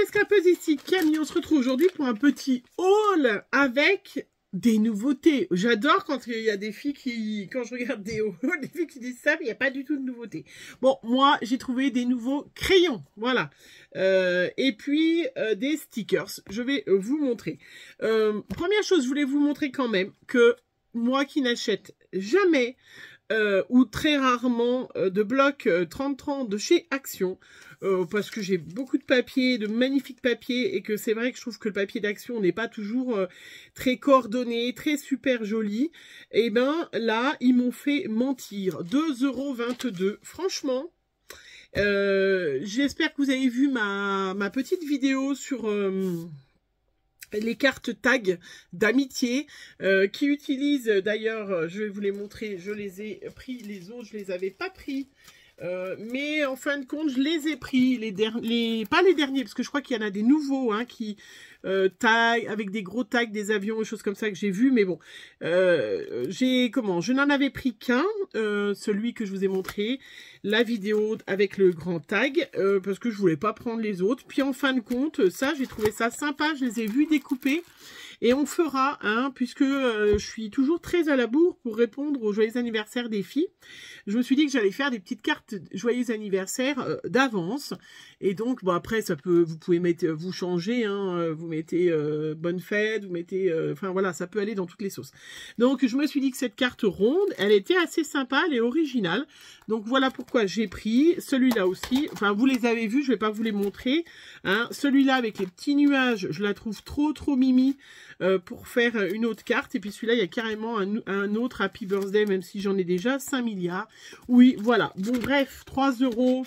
escapeuse, ici Camille, on se retrouve aujourd'hui pour un petit haul avec des nouveautés. J'adore quand il y a des filles qui, quand je regarde des hauls, des filles qui disent ça, mais il n'y a pas du tout de nouveautés. Bon, moi, j'ai trouvé des nouveaux crayons, voilà. Et puis, des stickers. Je vais vous montrer. Première chose, je voulais vous montrer quand même que moi qui n'achète jamais ou très rarement de blocs 30-30 de chez Action, parce que j'ai beaucoup de papier, de magnifiques papiers, et que c'est vrai que je trouve que le papier d'Action n'est pas toujours très coordonné, très super joli. Et ben là, ils m'ont fait mentir. 2,22 €. Franchement, j'espère que vous avez vu ma petite vidéo sur les cartes tag d'amitié qui utilisent, d'ailleurs, je vais vous les montrer, je les ai pris, les autres je les avais pas pris, mais en fin de compte je les ai pris, pas les derniers, parce que je crois qu'il y en a des nouveaux qui tag, avec des gros tags, des avions et choses comme ça que j'ai vu, mais bon, je n'en avais pris qu'un, celui que je vous ai montré, la vidéo avec le grand tag, parce que je voulais pas prendre les autres. Puis en fin de compte, ça, j'ai trouvé ça sympa, je les ai vus découper. Et on fera, puisque je suis toujours très à la bourre pour répondre aux joyeux anniversaires des filles. Je me suis dit que j'allais faire des petites cartes joyeux anniversaire d'avance. Et donc, bon, après, vous pouvez mettre, vous changer, vous mettez bonne fête, vous mettez, enfin voilà, ça peut aller dans toutes les sauces. Donc, je me suis dit que cette carte ronde, elle était assez sympa, elle est originale. Donc, voilà pourquoi j'ai pris celui-là aussi. Enfin, vous les avez vus, je vais pas vous les montrer. Celui-là avec les petits nuages, je la trouve trop mimi. Pour faire une autre carte. Et puis celui-là, il y a carrément un autre Happy Birthday, même si j'en ai déjà 5 milliards. Oui, voilà. Bon, bref, 3 €.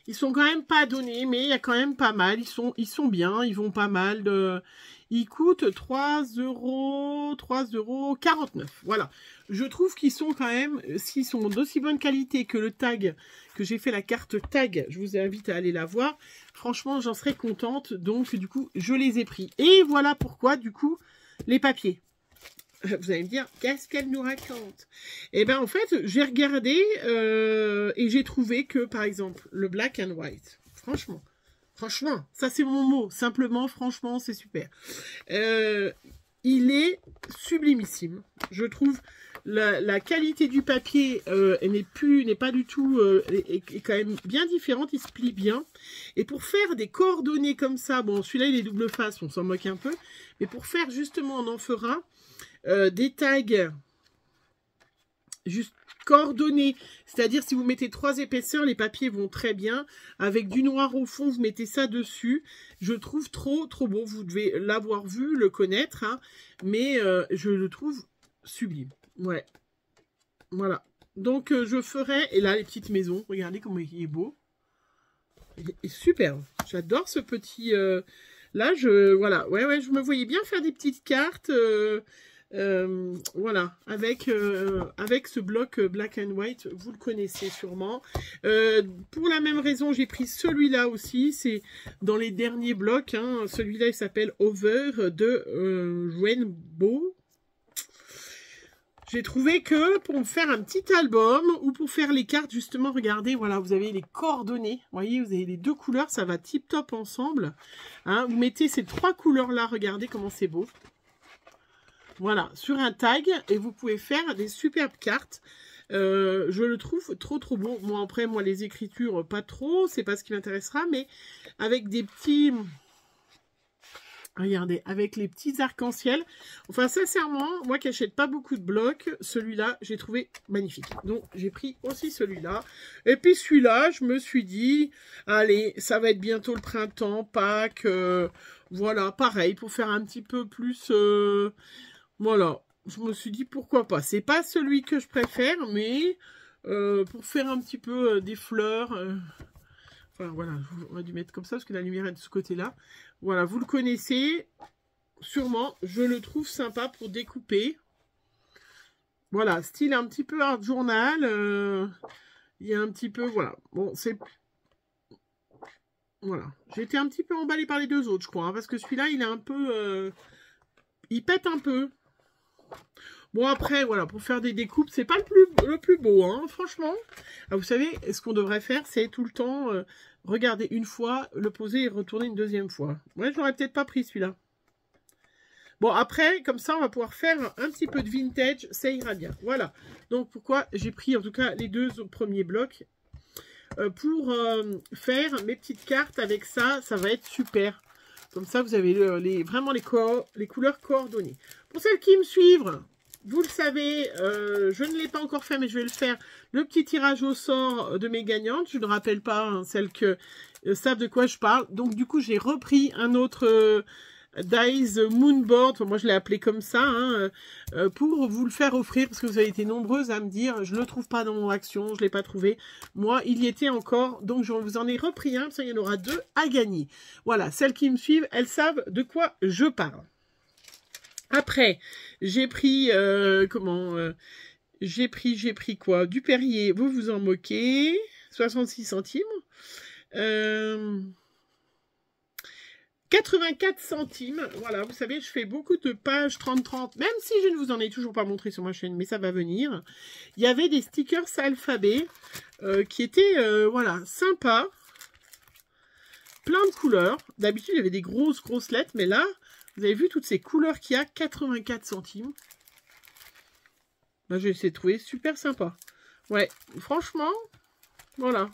Ils sont quand même pas donnés, mais il y a quand même pas mal. Ils sont bien, ils vont pas mal. Ils coûtent 3,49 €. Voilà. Je trouve qu'ils sont quand même, s'ils sont d'aussi bonne qualité que le tag, que j'ai fait la carte tag, je vous invite à aller la voir. Franchement, j'en serais contente. Donc, du coup, je les ai pris. Et voilà pourquoi, du coup, les papiers. Vous allez me dire, qu'est-ce qu'elle nous raconte? Eh bien, en fait, j'ai regardé et j'ai trouvé que, par exemple, le black and white, franchement, ça c'est mon mot, simplement, franchement, c'est super. Il est sublimissime. Je trouve la qualité du papier n'est pas du tout, est quand même bien différente, il se plie bien. Et pour faire des coordonnées comme ça, bon, celui-là il est double face, on s'en moque un peu, mais pour faire justement, on en fera des tags juste coordonnées, c'est-à-dire si vous mettez 3 épaisseurs, les papiers vont très bien. Avec du noir au fond, vous mettez ça dessus. Je le trouve trop beau. Vous devez l'avoir vu, le connaître, mais je le trouve sublime. Ouais, voilà. Donc je ferai, et là les petites maisons, regardez comment il est beau. Il est superbe. J'adore ce petit. Là, voilà, ouais, je me voyais bien faire des petites cartes. Voilà, avec ce bloc black and white, vous le connaissez sûrement. Pour la même raison, j'ai pris celui-là aussi, c'est dans les derniers blocs, celui-là il s'appelle Over de Rainbow. J'ai trouvé que pour me faire un petit album ou pour faire les cartes, justement, regardez, voilà, vous avez les coordonnées. Vous voyez, vous avez les deux couleurs, ça va tip top ensemble. Vous mettez ces 3 couleurs-là, regardez comment c'est beau. Voilà, sur un tag, et vous pouvez faire des superbes cartes. Je le trouve trop beau. Moi, après, les écritures, pas trop, c'est pas ce qui m'intéressera, mais avec des petits... Regardez, avec les petits arcs-en-ciel. Enfin, sincèrement, moi qui n'achète pas beaucoup de blocs, celui-là, j'ai trouvé magnifique. Donc, j'ai pris aussi celui-là. Et puis, celui-là, je me suis dit, allez, ça va être bientôt le printemps, Pâques. Voilà, pareil, pour faire un petit peu plus... voilà, je me suis dit, pourquoi pas. C'est pas celui que je préfère, mais pour faire un petit peu des fleurs... Enfin, voilà, on va dû mettre comme ça, parce que la lumière est de ce côté-là. Voilà, vous le connaissez, sûrement. Je le trouve sympa pour découper. Voilà, style un petit peu art journal. Il y a un petit peu, voilà. Bon, c'est... Voilà. J'ai été un petit peu emballée par les deux autres, je crois. Parce que celui-là, il est un peu... il pète un peu. Bon, après, voilà, pour faire des découpes, c'est pas le plus beau, hein, franchement. Ah, vous savez, ce qu'on devrait faire, c'est tout le temps regarder une fois, le poser et retourner une deuxième fois. Ouais, je n'aurais peut-être pas pris celui-là. Bon, après, comme ça, on va pouvoir faire un petit peu de vintage, ça ira bien. Voilà. Donc, pourquoi j'ai pris, en tout cas, les deux premiers blocs pour faire mes petites cartes avec ça. Ça va être super. Comme ça, vous avez vraiment les couleurs coordonnées. Pour celles qui me suivent, vous le savez, je ne l'ai pas encore fait, mais je vais le faire. Le petit tirage au sort de mes gagnantes. Je ne rappelle pas, hein, celles qui savent de quoi je parle. Donc, du coup, j'ai repris un autre Dice Moonboard. Moi, je l'ai appelé comme ça, hein, pour vous le faire offrir, parce que vous avez été nombreuses à me dire, je ne le trouve pas dans mon action, je ne l'ai pas trouvé. Moi, il y était encore, donc je vous en ai repris un, ça, il y en aura 2 à gagner. Voilà, celles qui me suivent, elles savent de quoi je parle. Après, j'ai pris, j'ai pris quoi? Du Perrier, vous vous en moquez, 66 centimes. 84 centimes, voilà, vous savez, je fais beaucoup de pages 30-30, même si je ne vous en ai toujours pas montré sur ma chaîne, mais ça va venir. Il y avait des stickers alphabet qui étaient, voilà, sympas, plein de couleurs. D'habitude, il y avait des grosses lettres, mais là, vous avez vu toutes ces couleurs qu'il y a, 84 centimes. Là, j'ai essayé de trouver super sympa. Ouais, franchement, voilà.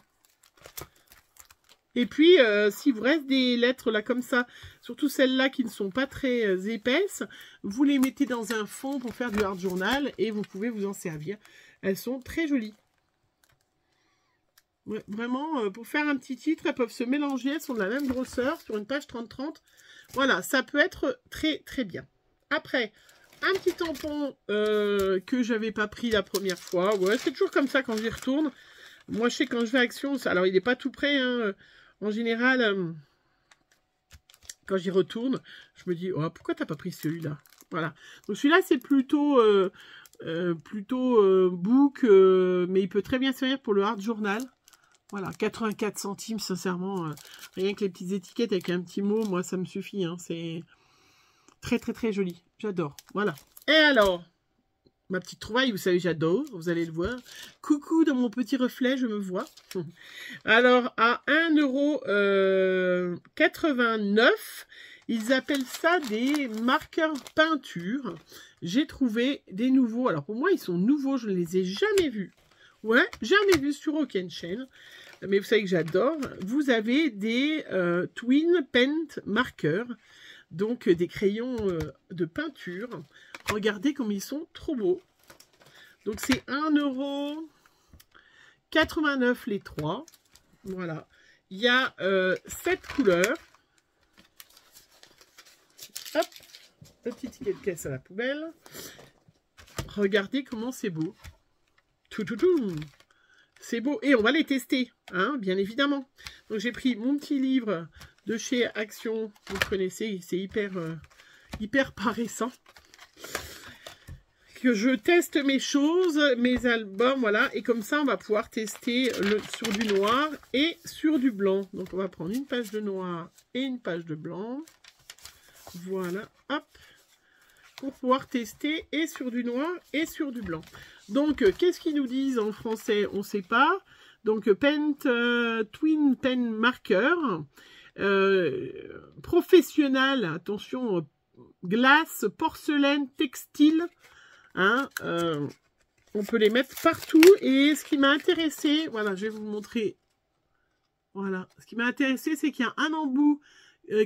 Et puis, s'il vous reste des lettres là comme ça, surtout celles-là qui ne sont pas très épaisses, vous les mettez dans un fond pour faire du hard journal et vous pouvez vous en servir. Elles sont très jolies. Ouais, vraiment, pour faire un petit titre, elles peuvent se mélanger, elles sont de la même grosseur sur une page 30-30. Voilà, ça peut être très bien. Après, un petit tampon que j'avais pas pris la première fois. Ouais, c'est toujours comme ça quand j'y retourne. Moi, je sais quand je vais à Action, alors il n'est pas tout prêt, hein. En général, quand j'y retourne, je me dis, oh, pourquoi t'as pas pris celui-là? Voilà. Donc celui-là, c'est plutôt book, mais il peut très bien servir pour le hard journal. Voilà, 84 centimes, sincèrement. Rien que les petites étiquettes avec un petit mot, moi, ça me suffit. Hein, c'est très joli. J'adore. Voilà. Et alors, ma petite trouvaille, vous savez, j'adore, vous allez le voir. Coucou, dans mon petit reflet, je me vois. Alors, à 1,89 €, ils appellent ça des marqueurs peinture. J'ai trouvé des nouveaux. Alors, pour moi, ils sont nouveaux, je ne les ai jamais vus. Ouais, jamais vus sur aucune chaîne. Mais vous savez que j'adore. Vous avez des Twin Paint marqueurs. Donc, des crayons de peinture. Regardez comme ils sont trop beaux. Donc, c'est 1,89 € les 3. Voilà. Il y a 7 couleurs. Hop. Petit ticket de caisse à la poubelle. Regardez comment c'est beau. Tout. C'est beau. Et on va les tester, hein, bien évidemment. Donc, j'ai pris mon petit livre de chez Action. Vous connaissez, c'est hyper paraissant. Que je teste mes choses, mes albums, voilà. Et comme ça, on va pouvoir tester sur du noir et sur du blanc. Donc, on va prendre une page de noir et une page de blanc. Voilà, hop. Pour pouvoir tester et sur du noir et sur du blanc. Donc, qu'est-ce qu'ils nous disent en français? On ne sait pas. Donc, Twin Pen Marker. Professionnel, attention, glace, porcelaine, textile. Hein, on peut les mettre partout. Et ce qui m'a intéressé, voilà, je vais vous montrer. Voilà, ce qui m'a intéressé, c'est qu'il y a un embout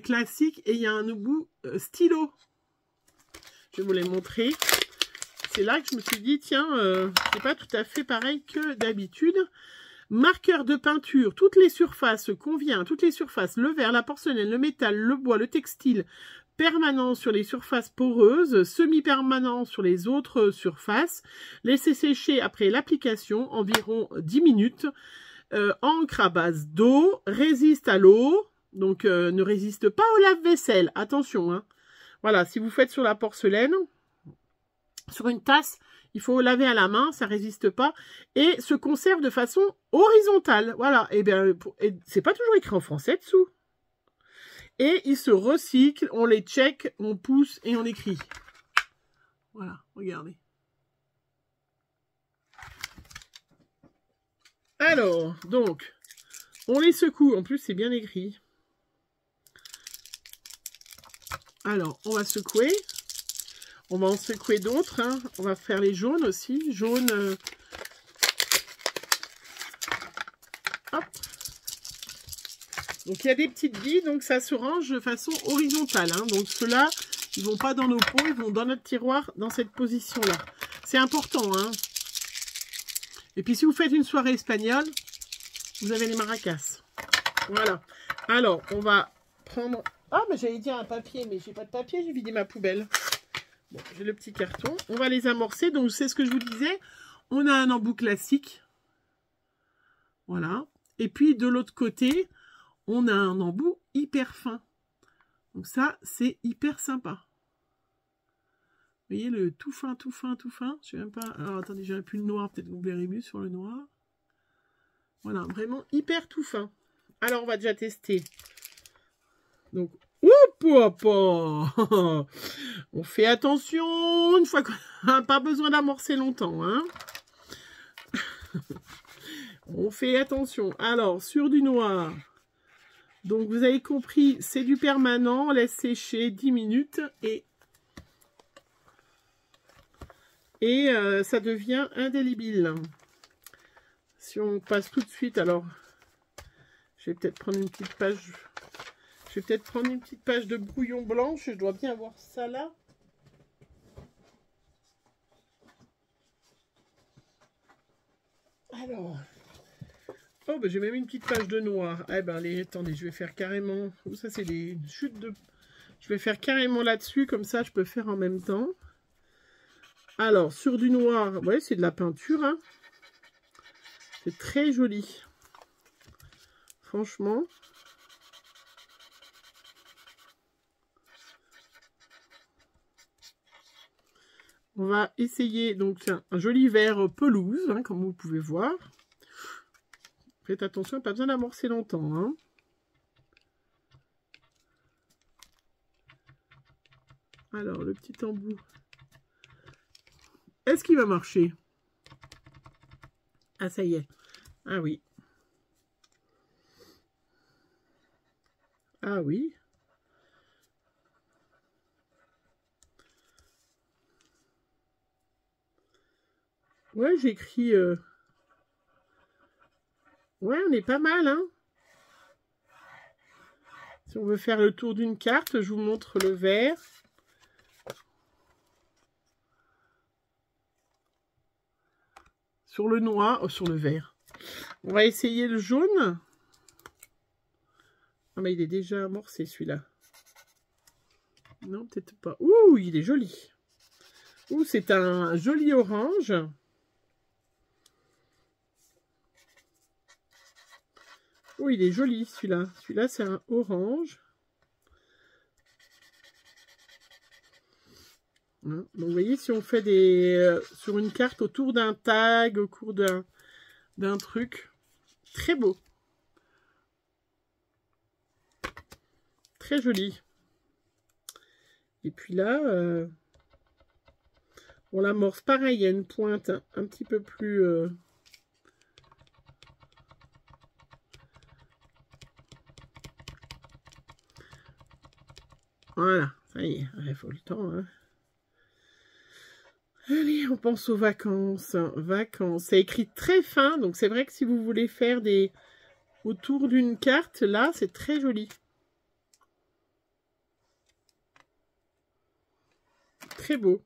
classique et il y a un embout stylo. Je vais vous les montrer. C'est là que je me suis dit, tiens, c'est pas tout à fait pareil que d'habitude. Marqueur de peinture, toutes les surfaces convient, toutes les surfaces, le verre, la porcelaine, le métal, le bois, le textile, permanent sur les surfaces poreuses, semi-permanent sur les autres surfaces, laisser sécher après l'application, environ 10 minutes, encre à base d'eau, résiste à l'eau, donc ne résiste pas au lave-vaisselle, attention, hein. Voilà, si vous faites sur la porcelaine, sur une tasse, il faut laver à la main, ça ne résiste pas, et se conserve de façon horizontale. Voilà, et bien, c'est pas toujours écrit en français dessous. Et ils se recyclent, on les check, on pousse et on écrit. Voilà, regardez. Alors, donc, on les secoue. En plus, c'est bien écrit. Alors, on va secouer. On va en secouer d'autres. Hein. On va faire les jaunes aussi. Jaune. Hop. Donc, il y a des petites billes. Donc, ça se range de façon horizontale. Hein. Donc, ceux-là, ils ne vont pas dans nos pots. Ils vont dans notre tiroir dans cette position-là. C'est important. Hein. Et puis, si vous faites une soirée espagnole, vous avez les maracas. Voilà. Alors, on va prendre... Ah, mais j'allais dire un papier, mais j'ai pas de papier, j'ai vidé ma poubelle. Bon, j'ai le petit carton. On va les amorcer. Donc, c'est ce que je vous disais. On a un embout classique. Voilà. Et puis, de l'autre côté, on a un embout hyper fin. Donc, ça, c'est hyper sympa. Vous voyez, le tout fin, tout fin, tout fin. Je sais même pas... Alors, attendez, j'aurais pu le noir. Peut-être que vous verrez mieux sur le noir. Voilà, vraiment hyper tout fin. Alors, on va déjà tester. Donc, on fait attention une fois qu'on n'a pas besoin d'amorcer longtemps. Hein. On fait attention. Alors, sur du noir. Donc, vous avez compris, c'est du permanent. On laisse sécher 10 minutes et ça devient indélébile. Si on passe tout de suite, alors, je vais peut-être prendre une petite page... Je vais peut-être prendre une petite page de brouillon blanche. Je dois bien avoir ça là. Alors. Oh, ben j'ai même une petite page de noir. Eh ben, attendez, je vais faire carrément... Ça, c'est des chutes de... Je vais faire carrément là-dessus. Comme ça, je peux faire en même temps. Alors, sur du noir... Vous voyez, c'est de la peinture. Hein. C'est très joli. Franchement... On va essayer, donc un joli vert pelouse, hein, comme vous pouvez voir. Faites attention, pas besoin d'amorcer longtemps. Hein. Alors, le petit embout. Est-ce qu'il va marcher? Ah, ça y est. Ah oui. Ah oui. Ouais, j'écris... Ouais, on est pas mal, hein. Si on veut faire le tour d'une carte, je vous montre le vert. Sur le noir, oh, sur le vert. On va essayer le jaune. Ah, mais il est déjà amorcé, celui-là. Non, peut-être pas. Ouh, il est joli. Ouh, c'est un joli orange. Oh, il est joli celui-là. Celui-là, c'est un orange. Hein, donc, vous voyez, si on fait des sur une carte autour d'un tag, au cours d'un truc, très beau. Très joli. Et puis là, on l'amorce pareil, il y a une pointe un petit peu plus... Voilà, ça y est, il faut le temps. Hein. Allez, on pense aux vacances. Vacances, c'est écrit très fin, donc c'est vrai que si vous voulez faire des autour d'une carte, là, c'est très joli. Très beau.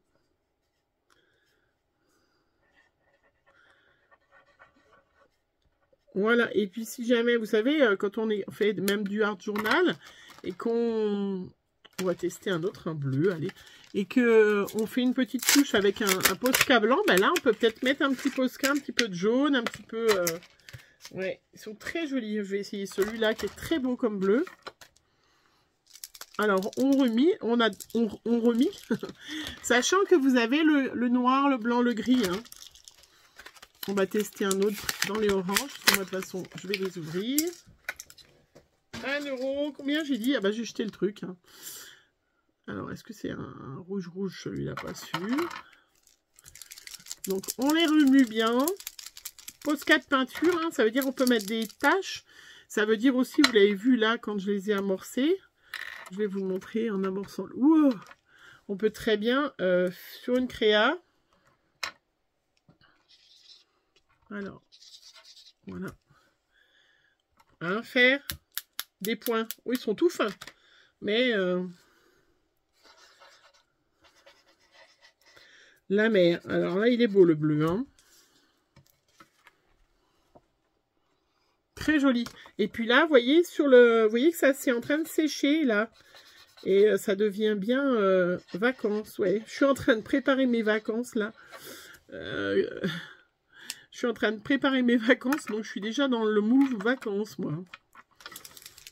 Voilà, et puis si jamais, vous savez, quand on fait même du art journal, et qu'on... On va tester un autre, un bleu, allez. Et que on fait une petite touche avec un Posca blanc, ben là, on peut peut-être mettre un petit Posca, un petit peu de jaune, un petit peu... Ouais, ils sont très jolis. Je vais essayer celui-là qui est très beau comme bleu. Alors, on remet, on remet, sachant que vous avez le noir, le blanc, le gris. Hein. On va tester un autre dans les oranges. Moi, de toute façon, je vais les ouvrir. 1 €. Combien j'ai dit? Ah bah, j'ai jeté le truc. Hein. Alors, est-ce que c'est un rouge-rouge? Celui-là, pas sûr. Donc, on les remue bien. Posca de peinture, hein, ça veut dire on peut mettre des taches. Ça veut dire aussi, vous l'avez vu là, quand je les ai amorcés. Je vais vous montrer en amorçant. Wow, on peut très bien, sur une créa. Alors, voilà. Hein, faire des points. Oui, ils sont tout fins. Mais la mer. Alors là, il est beau le bleu. Hein. Très joli. Et puis là, vous voyez, vous voyez que ça c'est en train de sécher là. Et ça devient bien vacances. Ouais. Je suis en train de préparer mes vacances là. Je suis en train de préparer mes vacances. Donc je suis déjà dans le move vacances, moi.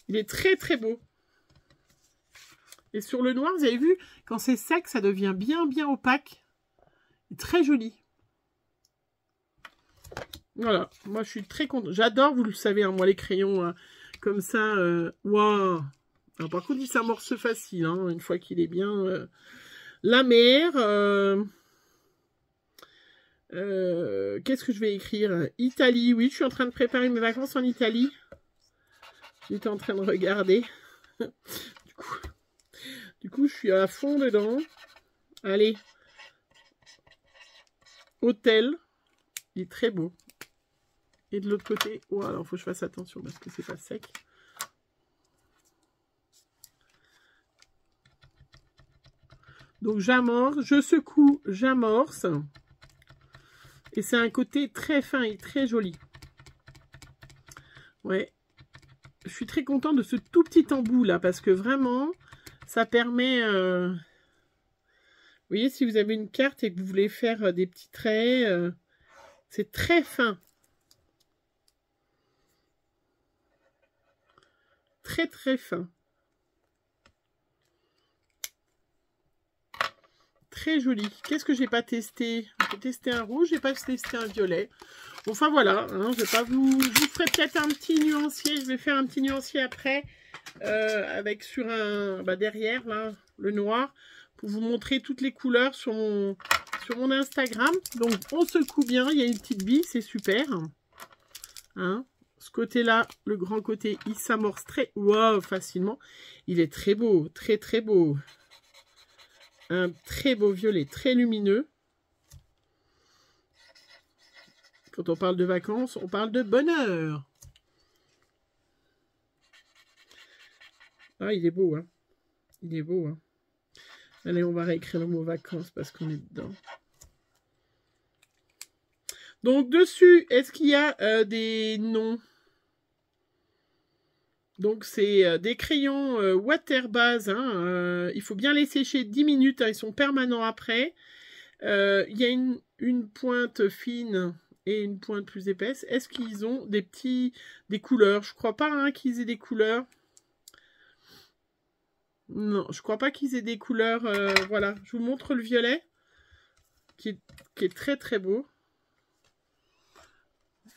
Il est très très beau. Et sur le noir, vous avez vu, quand c'est sec, ça devient bien opaque. Très joli. Voilà, moi je suis très contente. J'adore, vous le savez, hein, moi les crayons comme ça. Waouh. Alors, par contre, il s'amorce facile, hein, une fois qu'il est bien. La mer. Qu'est-ce que je vais écrire? Italie, oui, je suis en train de préparer mes vacances en Italie. J'étais en train de regarder. Du coup, je suis à fond dedans. Allez. Hôtel. Il est très beau. Et de l'autre côté, oh, alors faut que je fasse attention parce que c'est pas sec. Donc j'amorce, je secoue, j'amorce. Et c'est un côté très fin et très joli. Ouais. Je suis très contente de ce tout petit embout là parce que vraiment, ça permet... Vous voyez, si vous avez une carte et que vous voulez faire des petits traits, c'est très fin. Très fin. Très joli. Qu'est-ce que j'ai pas testé? J'ai testé un rouge, j'ai pas testé un violet. Enfin voilà, hein, je vais pas vous... Je vous ferai peut-être un petit nuancier. Je vais faire un petit nuancier après. Avec sur un... derrière, là, le noir. Pour vous montrer toutes les couleurs sur mon Instagram. Donc on secoue bien. Il y a une petite bille, c'est super. Hein? Ce côté-là, le grand côté, il s'amorce très facilement. Il est très beau, très beau. Un très beau violet, très lumineux. Quand on parle de vacances, on parle de bonheur. Ah, il est beau, hein. Il est beau, hein. Allez, on va réécrire le mot vacances parce qu'on est dedans. Donc, dessus, est-ce qu'il y a des noms? Donc, c'est des crayons water base. Hein, il faut bien les sécher 10 minutes. Hein, ils sont permanents après. Il y a une pointe fine et une pointe plus épaisse. Est-ce qu'ils ont des couleurs? Je crois pas hein, qu'ils aient des couleurs. Non, je crois pas qu'ils aient des couleurs. Voilà, je vous montre le violet qui est très beau.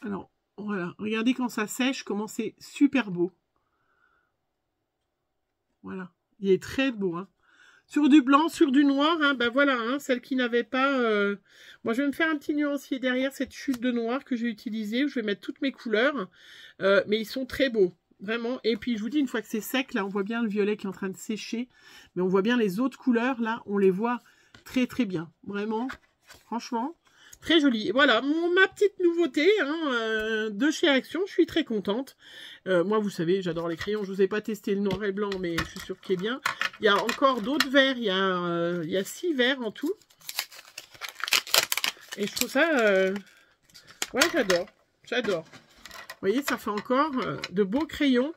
Alors, voilà. Regardez quand ça sèche, comment c'est super beau. Voilà. Il est très beau. Hein. Sur du blanc, sur du noir, hein, voilà, hein, celle qui n'avait pas... Moi, je vais me faire un petit nuancier derrière cette chute de noir que j'ai utilisée. Je vais mettre toutes mes couleurs. Mais ils sont très beaux. Vraiment. Et puis, je vous dis, une fois que c'est sec, là, on voit bien le violet qui est en train de sécher. Mais on voit bien les autres couleurs, là, on les voit très bien. Vraiment, franchement, très joli. Et voilà, ma petite nouveauté hein, de chez Action. Je suis très contente. Moi, vous savez, j'adore les crayons. Je ne vous ai pas testé le noir et blanc, mais je suis sûre qu'il est bien. Il y a encore d'autres verres. Il y a 6 verres en tout. Et je trouve ça... Ouais, j'adore. J'adore. Vous voyez, ça fait encore de beaux crayons.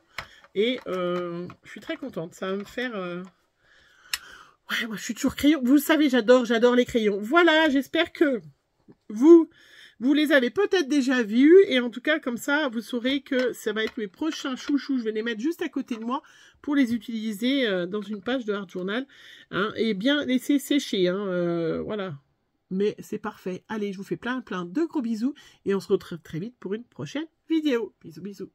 Et je suis très contente. Ça va me faire... Ouais, moi, je suis toujours crayon. Vous le savez, j'adore les crayons. Voilà, j'espère que vous les avez peut-être déjà vus. Et en tout cas, comme ça, vous saurez que ça va être mes prochains chouchous. Je vais les mettre juste à côté de moi pour les utiliser dans une page de Art Journal. Hein, et bien laisser sécher. Hein, voilà. Mais c'est parfait. Allez, je vous fais plein de gros bisous. Et on se retrouve très vite pour une prochaine vidéo. Bisous.